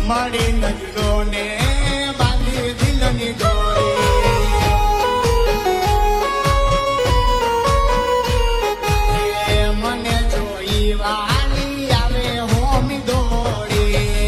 મારી નજરોને બાંધી દિલની દોરી મને જોઈ વાલી આવે હોમી દોડી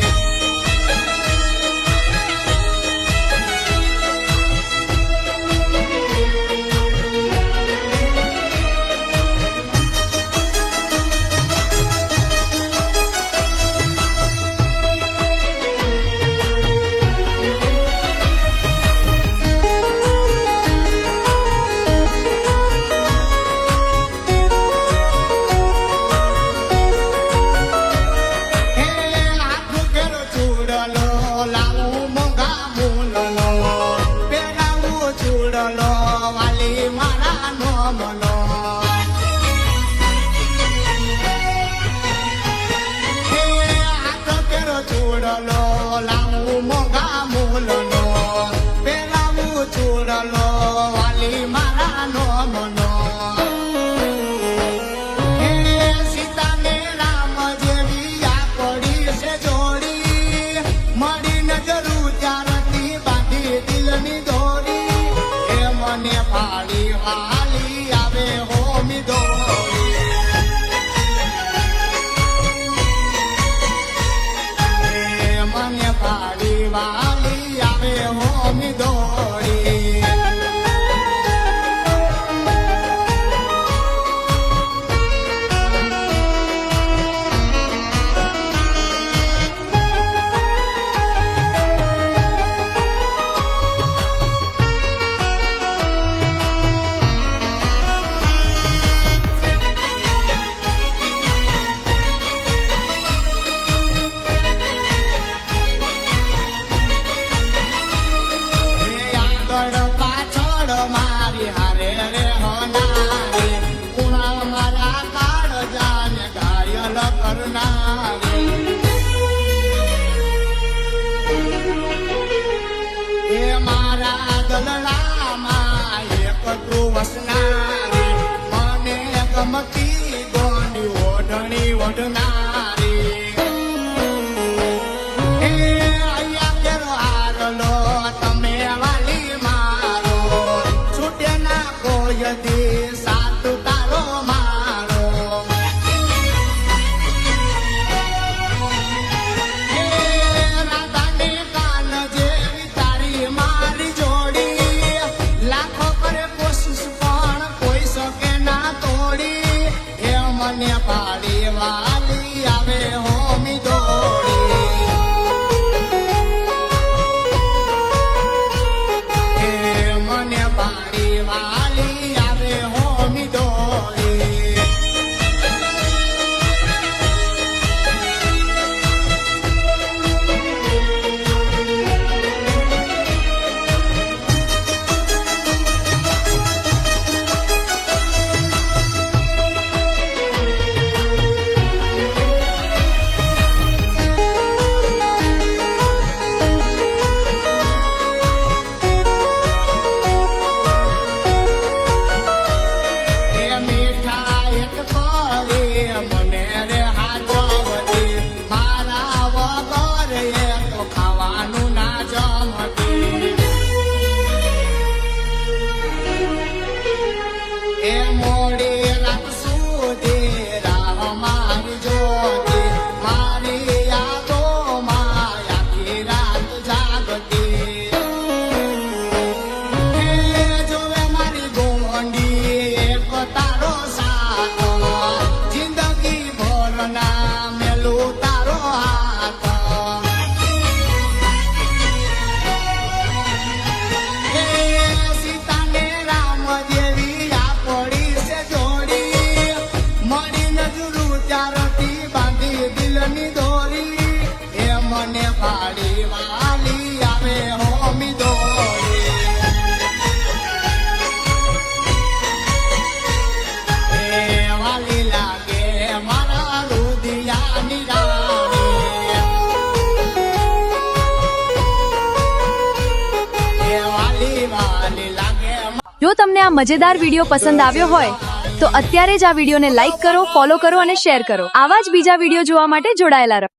મને ગમતી ગોંડી ઓઢણી ઓઢનારી અહીંયા કેરો હારલો તમે વાલી મારો છૂટે ના કોઈ દી સાથ તારો મારો રાધાની કાન જેવી તારી મારી જોડી લાખો કરે કોશિશ મને પાડી વાલી આવે હોમી દોડી મને પાડી વાલી આવે હોમી દોડી મને પાડી વાલી આવે હોમી દોડી વાલી લાગે મારા રુદિયાની રાણી વાલી લાગે। જો તમને આ મજેદાર વિડીયો પસંદ આવ્યો હોય તો અત્યારે જ આ વિડીયોને લાઈક કરો, ફોલો કરો અને શેર કરો। આવા જ બીજા વિડીયો જોવા માટે જોડાયેલા રહો।